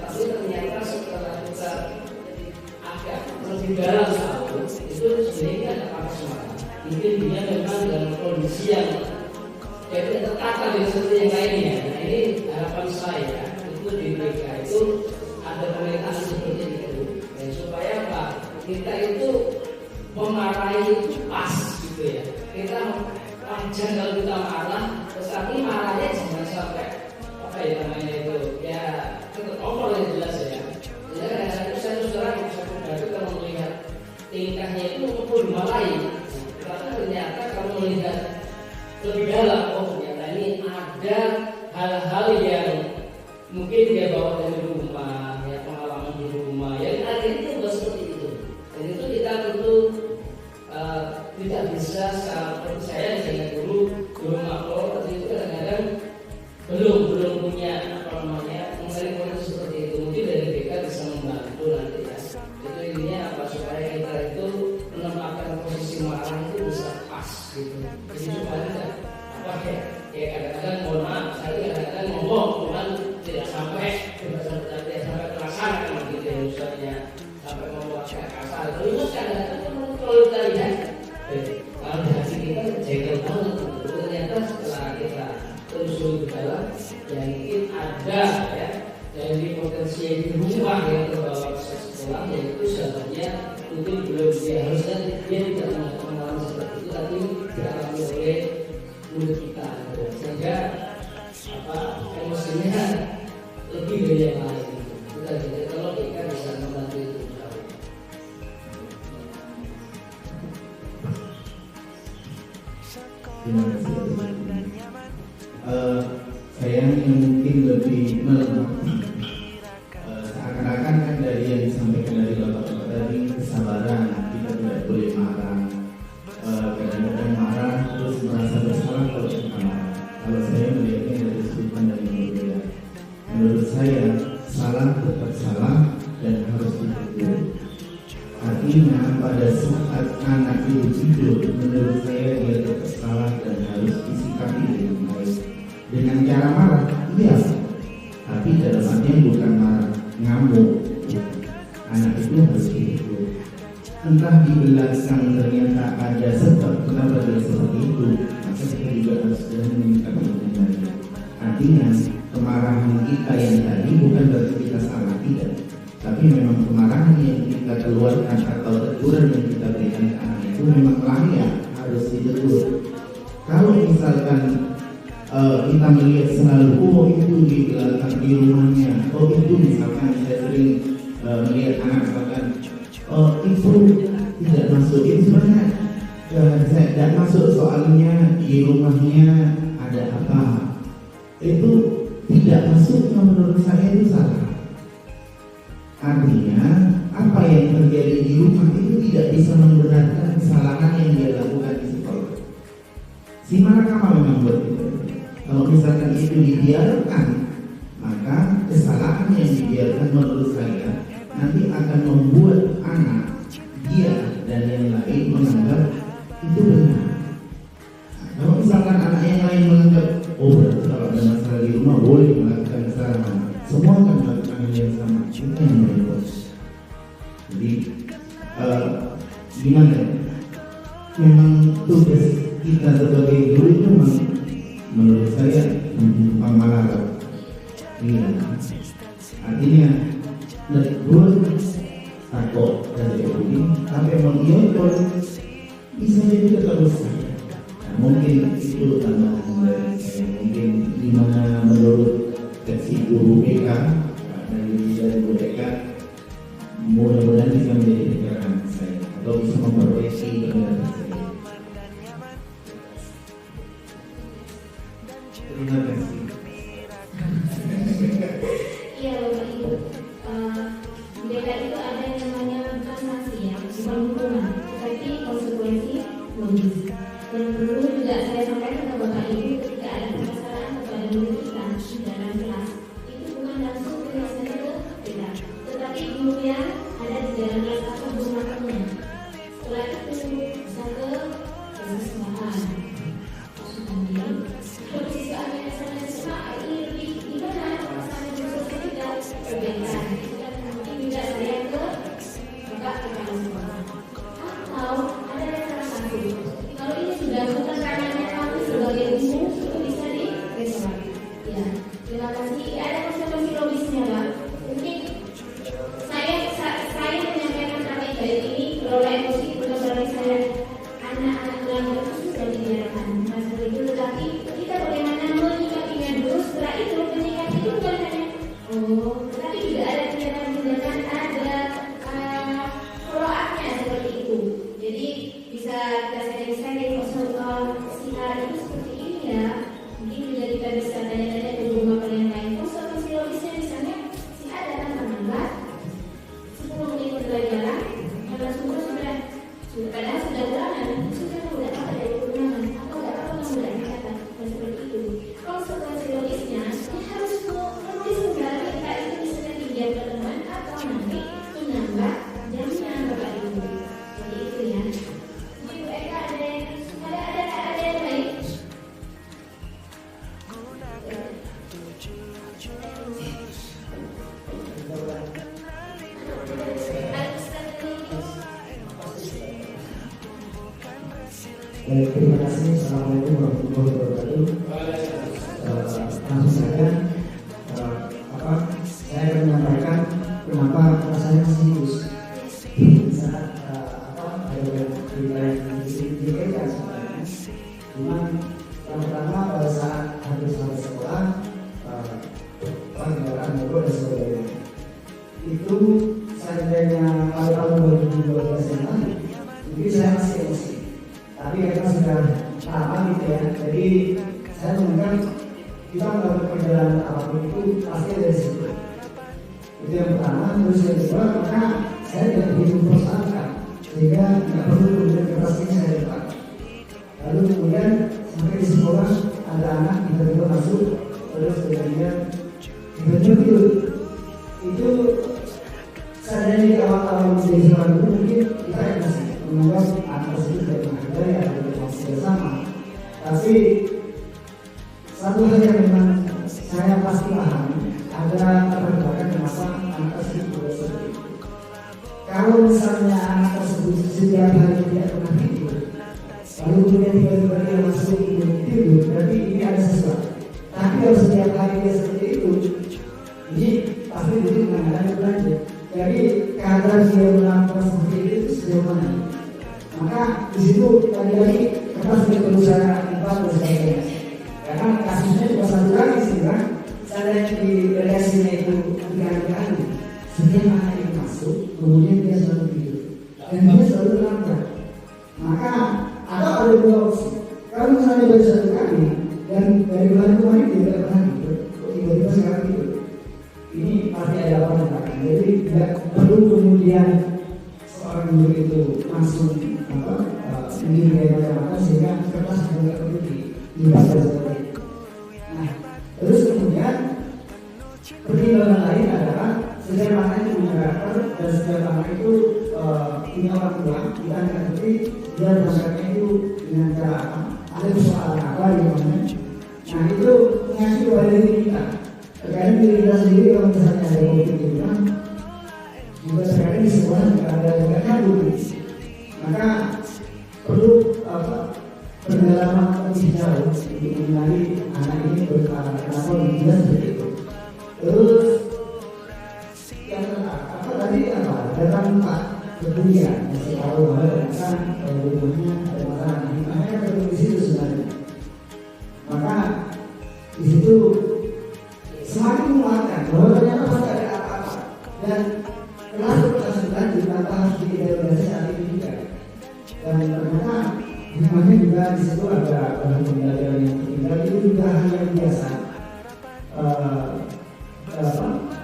tapi ternyata setelah kita agak lebih dalam tahu itu sebenarnya ada apa semangat. Mungkin dia memang dalam kondisi yang tidak tertata seperti yang lainnya. Nah ini harapan saya itu di mereka itu ada pemerintahan seperti itu, dan supaya apa? Kita itu memarahi itu pas gitu ya. Kita wajar kalau kita marah, tetapi marahnya jangan sampai apa ya namanya itu ya tetap over yang jelas ya. Jadi kadang-kadang saya sekarang kalau melihat tingkahnya itu pun dimarahi. Karena ternyata kalau melihat lebih dalam, oh ternyata ini ada hal-hal yang mungkin dia bawa dari rumah, ya pengalaman di rumah, yang akhirnya itu seperti itu. Dan itu kita tentu tidak bisa seperti saya dengan guru makro, itu kadang-kadang belum yang mungkin ada ya dari potensi rumah yang terbawa ke sekolah, yaitu sebenarnya mungkin belum dia harusnya dia tidak punya pengalaman seperti itu, tapi dialami oleh mulut kita, sehingga emosinya lebih dari yang lain. Kita jadi kalau kita bisa membantu itu. Terima kasih. Saya yang mungkin lebih melengkapi, seakan-akan kan dari yang disampaikan dari Bapak-Bapak tadi, kesabaran, kita tidak boleh marah, kadang-kadang marah terus merasa bersalah kalau kita marah. Kalau saya melihatnya dari sudut pandang yang berbeda, menurut saya salah tetap salah dan harus ditegur. Artinya pada saat anak itu tidur, menurut saya dia tetap salah dan harus disikapi dengan baik. Dengan cara marah, iya, tapi dalam artian bukan marah ngamuk. Anak itu harus ditegur. Entah di belakang ternyata ada sebab kenapa dia seperti itu, maka kita juga harus menyikapi dengan baik. Artinya kemarahan kita yang tadi bukan berarti kita salah, tidak. Tapi memang kemarahan yang kita keluarkan atau teguran yang kita berikan ke anak itu memang layak harus ditegur. Kalau misalkan kita melihat selalu, oh itu di belakang di rumahnya, oh itu misalkan saya sering melihat anak misalkan, oh itu tidak masuk, itu sebenarnya saya tidak masuk soalnya di rumahnya ada apa, itu tidak masuk menurut saya itu salah. Artinya apa yang terjadi di rumah itu tidak bisa membenarkan kesalahan yang dia lakukan di sekolah. Si Malakama memang buat itu. Kalau misalkan itu dibiarkan, maka kesalahan yang dibiarkan menurut saya nanti akan membuat anak dia dan yang lain menganggap itu benar. Nah, kalau misalkan anak yang lain menganggap, oh berarti kalau ada masalah di rumah boleh melakukan kesalahan, semua akan melakukan yang sama, itu yang berikut. Jadi gimana? Memang tugas kita sebagai guru itu memang menurut saya menumpang malarat. Iya. Artinya negur takut dari ini sampai mengiyakan bisa jadi terus. Nah, mungkin itu tambahan dari saya. Mungkin gimana menurut versi guru BK dari guru BK, mudah-mudahan bisa menjadi pikiran saya atau bisa memperbaiki pendapat saya. Terima kasih. Iya Bapak Ibu, BK itu ada yang namanya bukan sanksi ya, bukan hukuman, tetapi konsekuensi logis. Dan perlu juga saya sampaikan ke Bapak Ibu ketika ada permasalahan kepada guru kita di dalam kelas, itu bukan langsung penyelesaian ke kita, tetapi gurunya ada di dalam kelas atau guru makamnya. Setelah itu bisa ke permasalahan. Kalau siswanya misalnya ini lebih gimana permasalahan guru kita perbedaan, mungkin juga saya ke Bapak kepala sekolah. Atau ada salah satu. Kalau ini sudah bukan ranahnya kami sebagai guru, itu bisa direspon. Ya, terima kasih. Ada konsekuensi logisnya, Pak. Mungkin saya menyampaikan apa yang baik ini, kelola emosi bukan berarti saya anak-anak melanggar itu sudah dibiarkan. Masalah itu, tetapi kita bagaimana menyikapinya dulu. Setelah itu menyikapi itu bukan hanya tetapi juga ada tindakan-tindakan, ada follow up-nya seperti itu. Jadi bisa kita share si A itu seperti ini ya. Mungkin juga kita bisa tanya-tanya ke guru bapak yang lain. Konsekuensi logisnya misalnya si A datang terlambat 10 menit pembelajaran, karena padahal sudah ulangan, sudah apa dari ulangan atau nggak apa yang sudah dikatakan seperti itu. Konsekuensi logisnya dia harus menulis kembali entah itu misalnya pinjam ke teman atau nanti menambah jamnya Bapak Ibu. Seperti itu ya. Ibu Eka ada yang lain? Terima kasih. Assalamualaikum warahmatullahi wabarakatuh. Langsung saya akan menyampaikan kenapa rasanya sinus saat ada dikira sebenarnya. Cuman yang pertama pada saat habis sekolah kendaraan mogok dan sebagainya itu seandainya pada tahun 2012 yang lalu mungkin saya masih emosi, tapi karena sudah lama gitu ya, jadi saya menganggap kita melakukan perjalanan apapun itu pasti ada risiko. Itu yang pertama. Terus yang kedua, maka saya tidak begitu mempersoalkan sehingga tidak perlu kemudian kepastian saya depan. Lalu kemudian sampai di sekolah ada anak tiba-tiba masuk, terus kemudian tiba-tiba itu seandainya di awal-awal menjadi sekolah dulu mungkin kita masih menganggap anak tersebut tidak menghargai atau tidak sama. Tapi satu hal yang memang saya pasti paham, ada perbedaan kenapa anak tersebut seperti itu. Kalau misalnya anak tersebut setiap hari tidak pernah tidur, lalu kemudian tiba-tiba dia masuk tidur, berarti ini ada sesuatu. Tapi kalau setiap hari dia seperti itu, ini pasti jadi mengalami belanja. Jadi kadar dia melakukan seperti itu sejauh mana? Maka di situ lagi-lagi kita sudah berusaha dan sebagainya. Karena kasusnya cuma satu kali sih kan, saya di relasinya itu berkali-kali. Setiap anak yang masuk, kemudian dia selalu tidur dan dia selalu melanggar. Maka ada dua opsi. Kalau misalnya baru satu kali dan dari bulan kemarin dia tidak pernah tidur, tiba-tiba sekarang tidur, ini pasti ada apa namanya. Jadi tidak perlu kemudian seorang guru itu langsung ingin gaya macam-macam sehingga kertas juga berhenti dibaca seperti itu. Nah, terus kemudian pertimbangan lain adalah setiap anak itu punya karakter dan setiap anak itu punya orang tua. Kita akan ngerti dia berangkatnya itu dengan cara apa, ada persoalan apa di mana. Nah itu mengacu pada diri kita. Terkadang diri kita sendiri kalau misalnya ada konflik di rumah, juga terkadang di sekolah juga ada kabur. Maka perlu pendalaman lebih jauh untuk mengenali anak ini kenapa dia seperti itu. Terus yang tadi datang Pak kemudian masih tahu bahwa ternyata rumahnya ada masalah. Makanya ketemu di situ sebenarnya. Maka di situ semakin menguatkan bahwa ternyata masih ada apa-apa dan kelas lanjut tanpa harus diidentifikasi saat ini juga. Dan ternyata hikmahnya juga di situ ada pembelajaran yang tertinggal itu juga hal yang biasa.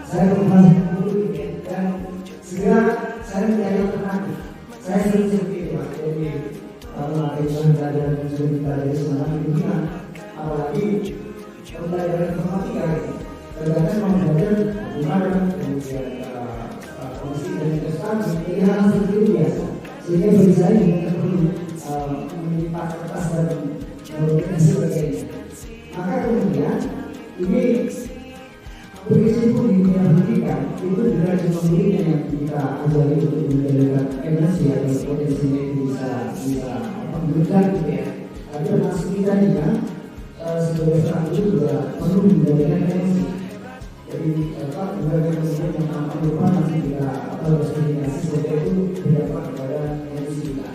Saya pernah dan segera saya mencari alternatif. Saya sering seperti itu, Pak. Jadi melatih pembelajaran yang sudah kita dari semangat itu kan, apalagi pembelajaran informatika. Terkadang mau belajar gimana, kemudian kondisi dan investasi, pilihan seperti itu biasa. Sehingga bagi saya juga perlu menyimpan kertas dan dan sebagainya. Maka kemudian ini berkecimpung di dunia pendidikan itu juga cuma muridnya yang kita ajari untuk menjadikan emosi atau potensinya itu bisa memberikan gitu ya. Tapi termasuk kita juga sebagai seorang guru juga perlu menjadikan emosi. Jadi berbagai kemudian yang tampak lupa nanti kita harus komunikasi seperti itu berdampak kepada emosi kita.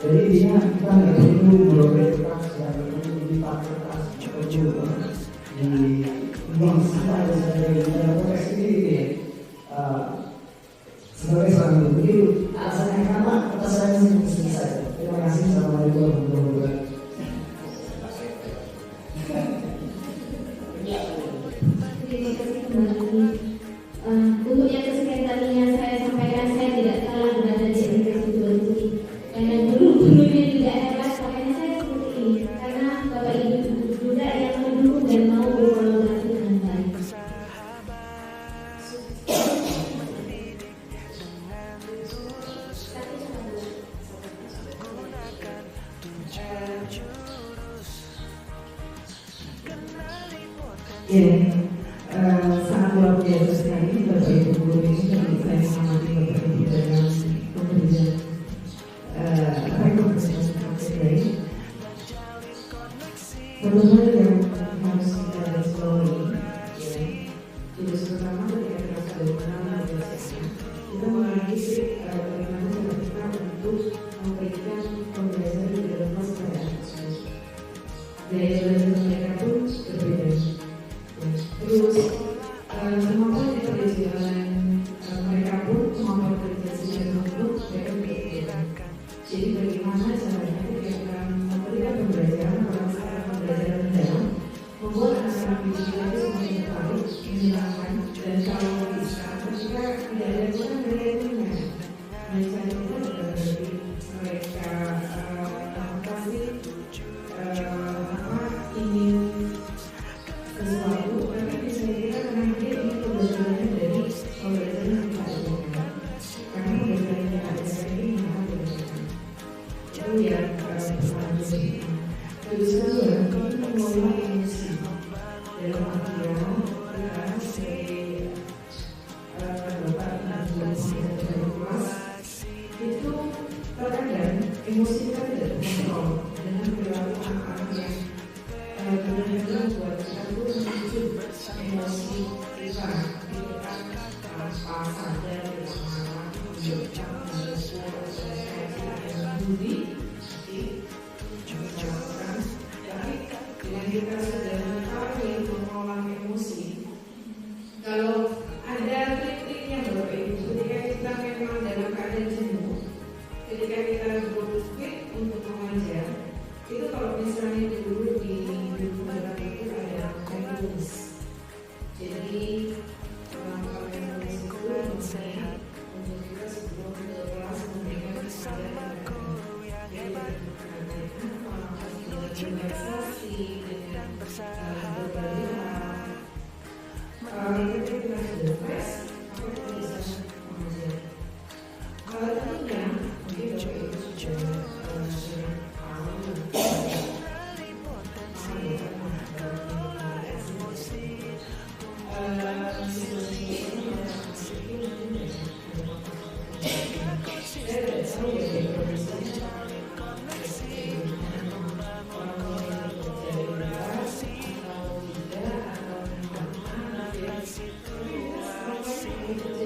Jadi intinya kita nggak perlu merobek kertas dan perlu dilipat kertas perlu dibuang sampah dan sebagainya dalam konteks ini gitu ya. Sebagai seorang guru begitu alasannya kenapa kertas saya masih selesai. Terima kasih. Assalamualaikum warahmatullahi wabarakatuh. Terima kasih kembali. Untuk yang kesekian kalinya saya sampaikan, saya tidak kalah berada di organisasi ini. Karena dulu-dulunya tidak hebat, makanya saya seperti ini. Karena Bapak Ibu juga yang mendukung dan mau berkolaborasi dengan baik. Sangat luar biasa sekali Bapak Ibu guru ini dan saya mengamati Bapak Ibu dalam pemberian rekomendasi terbaik. Satu hal yang harus kita garis bawahi terus kemampuan intelijen mereka pun kemampuan intelijen pun mereka berbeda. Jadi bagaimana caranya ketika memberikan pembelajaran pembelajaran mendalam membuat anak-anak didik kita itu semakin tertarik, menyenangkan, dan kalau bisa ketika tidak ada guna mereka punya misalnya kita berarti mereka pasti ingin sesuatu tapi bisa kita karena dia ingin pembelajarannya dari pembelajaran yang kita ajarkan karena pembelajaran yang kita ajarkan ini sangat berbeda. Itu yang selanjutnya. Terus kedua, kita mengelola emosi dalam artian kita sebagai bapak ibu dari kelas itu terkadang emosi kita tidak terkontrol dengan perilaku anak-anak yang benar-benar buat kita tuh memicu emosi kita ketika tanpa sadar tidak marah, tidak budi, tapi dengan kita sudah mengetahui mengelola emosi. Kalau ada trik-triknya Bapak Ibu, ketika kita memang dalam keadaan jenuh, ketika kita berpikir untuk mengajar, itu kalau misalnya dulu di dalam itu ada mindfulness. Jadi kalau mindfulness itu misalnya untuk kita sebelum ke kelas memberikan kesadaran dengan relaksasi dengan berbagai hal. Ketika kita sudah fresh, maka kita bisa mengajar. Tentunya mungkin Bapak Ibu sudah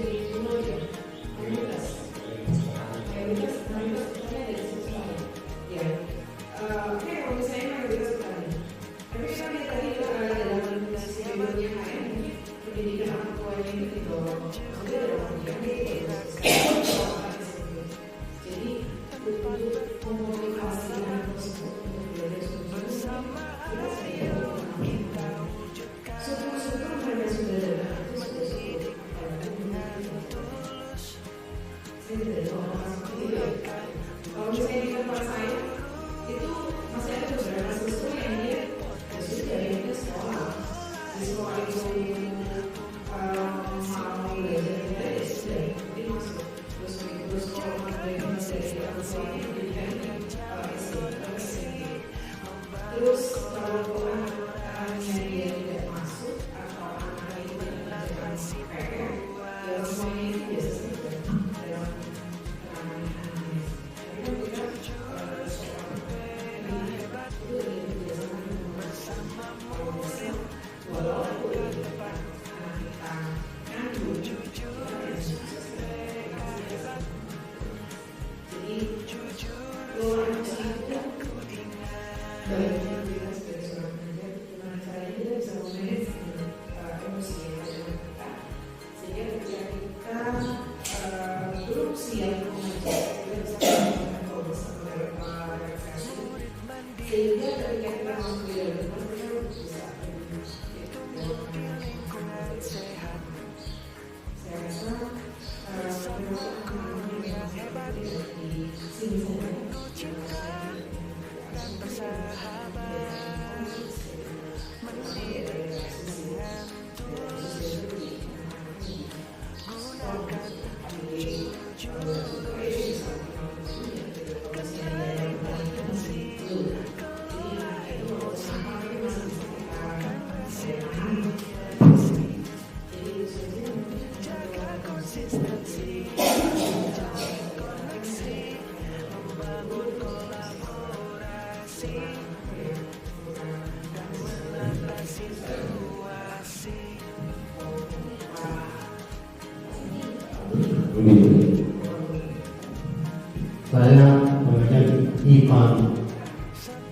Saya mengajar IPA.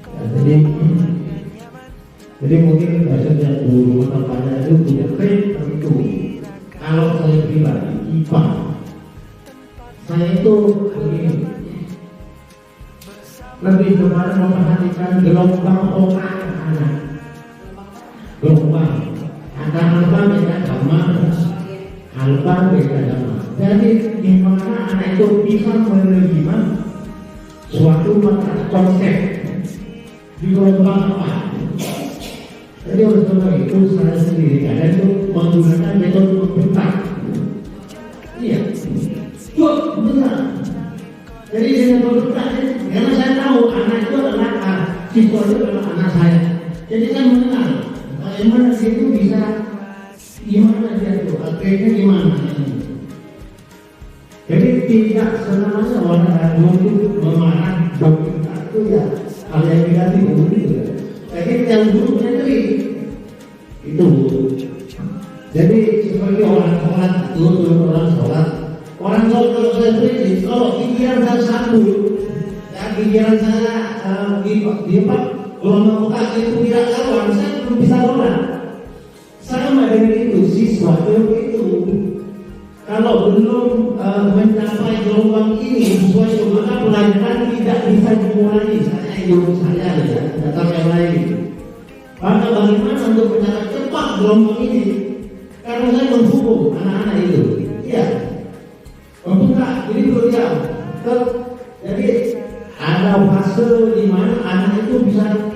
Ya, jadi mungkin bahasa yang dulu tangannya itu punya begini, lebih kepada memperhatikan gelombang otak anak, gelombang ada alfa beta gamma, alfa beta gamma. Jadi di mana anak itu bisa menerima suatu konsep di gelombang apa? Jadi oleh sebab itu saya sendiri kadang itu menggunakan metode berputar. Iya, benar. Jadi dengan berputar, karena saya tahu anak itu adalah siswa itu adalah anak saya. Jadi saya mengenal bagaimana dia itu bisa, gimana dia itu, akhirnya gimana. Jadi tidak selamanya orang untuk memarah berputar itu ya hal yang negatif begitu. Jadi yang buruk negeri itu. Jadi seperti orang sholat itu, orang sholat seperti kalau pikiran saya satu, dan pikiran saya di gelombang otak itu tidak karuan, saya belum bisa sholat. Sama dengan itu siswa itu kalau belum mencapai gelombang ini sesuai maka pelajaran tidak bisa dimulai. Saya ya, datang yang lain. Maka bagaimana untuk mencapai cepat gelombang ini? Karena saya menghukum anak-anak itu. Iya. Membuka, jadi berdiam. Jadi ada fase di mana anak itu bisa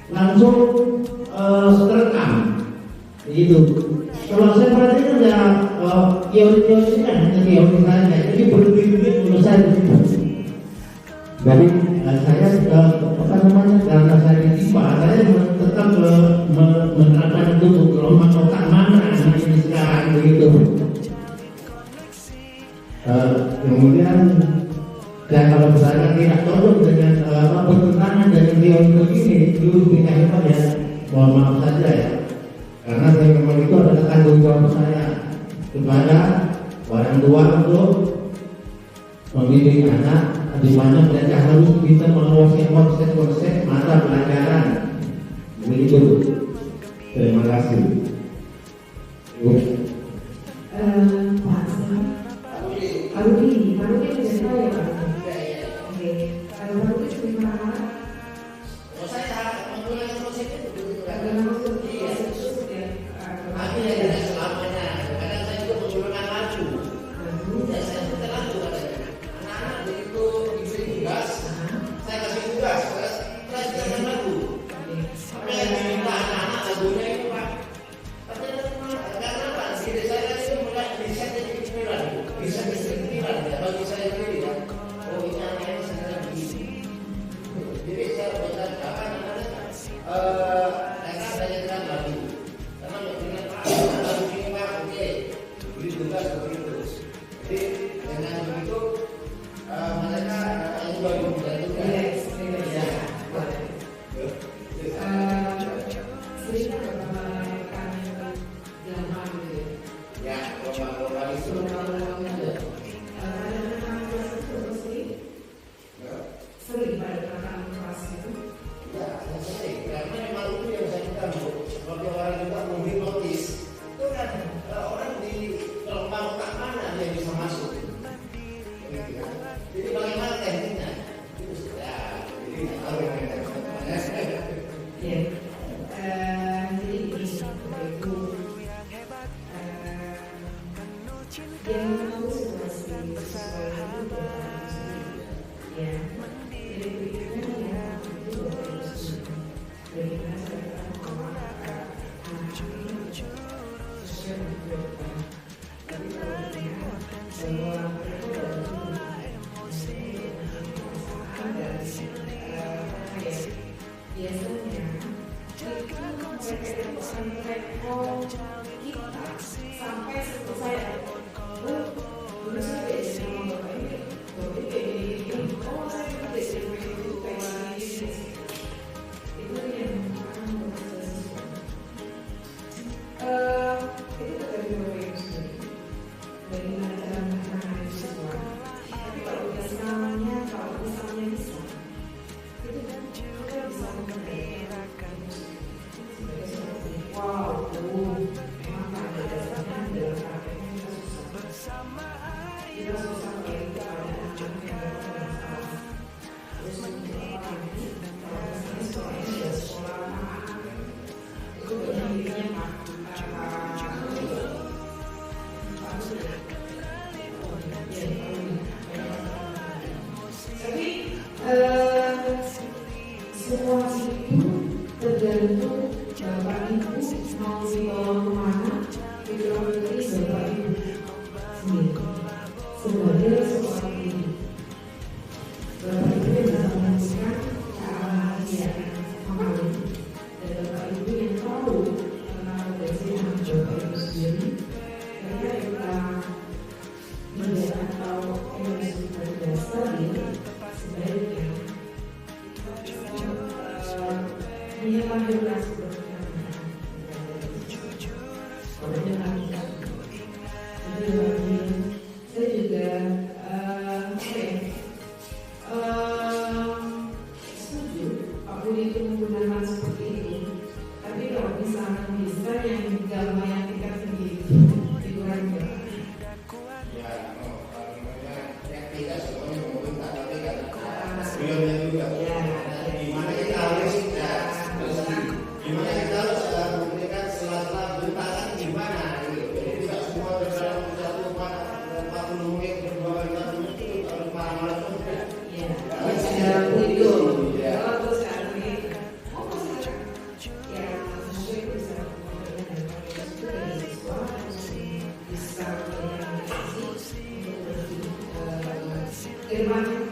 langsung terekam. Itu. Kalau saya perhatikan ya teori-teori kan hanya teori saja. Jadi berpikir menurut saya begitu. Jadi saya karena saya ditimpa, saya tetap menerapkan itu untuk gelombang otak mana anak ini sekarang begitu. Kemudian dan kalau misalnya tidak cocok dengan bertentangan dengan teori begini, itu tidak hebat ya. Mohon maaf saja ya. Karena saya memang itu adalah tanggung jawab saya kepada orang tua untuk mendidik anak. Di mana mereka harus bisa menguasai konsep-konsep mata pelajaran. Begitu. Terima kasih. Pak Rudi sudah tahu ya Pak? Oke. Pak Rudi terima. Saya menggunakan konsep itu. Tapi tidak selamanya. Kadang saya juga menggunakan lagu. Ya saya putar lagu katanya. Anak-anak begitu diberi tugas, saya kasih tugas, pelajaran lagu. Apa yang diminta anak-anak lagunya itu Pak? Karena apa? Diri saya itu mulai bisa jadi pikiran, bisa jadi pikiran. Ya bagi saya sendiri ya. Oh ini anaknya sedang begini. Jadi saya baca apa namanya? Karena banyak kan lagu. Karena dengan lagu ini Pak, oke, beri tugas begitu. Jadi dengan begitu mereka juga membantu kan? Ya. Sering melakukan dalam Ya, global itu. Sering pada perkataan kelas itu. Ya, saya sering. Karena memang itu yang saya bilang Bu. Seperti orang juga menghipnotis. Itu kan orang di gelombang otak mana dia bisa masuk. Jadi bagaimana tekniknya? Itu sudah. Jadi nggak tahu yang kita Ya. Jadi itu yang tahu situasi sesuai itu ya. Jadi berikutnya ya itu bagaimana saya bahwa anak ini sesuai dengan tapi kalau dilihat bahwa biasanya mereka itu akan rekor kita sampai selesai. Dulu saya belajar sama bapak ini, bapak ini kayak gini, oh saya itu belajar itu kayak gini. Itu yang akan membuat siswa. Itu dari bapak itu sendiri. Bagaimana cara menangani siswa. Tapi kalau misalnya bisa, itu kan kita bisa memperbaiki. Wow, agama yang tingkat tinggi dikurangi ya. Ya, yang tidak semuanya meminta tapi kan beliaunya juga. Gimana kita harus memberikan sela-sela bentakan gimana gitu. Jadi tidak semua dalam satu 40 menit berdua itu harus marah-marah tuh. Ya, secara video. Ya. Kalau terus sekarang ini, ya mungkin bisa bisa firman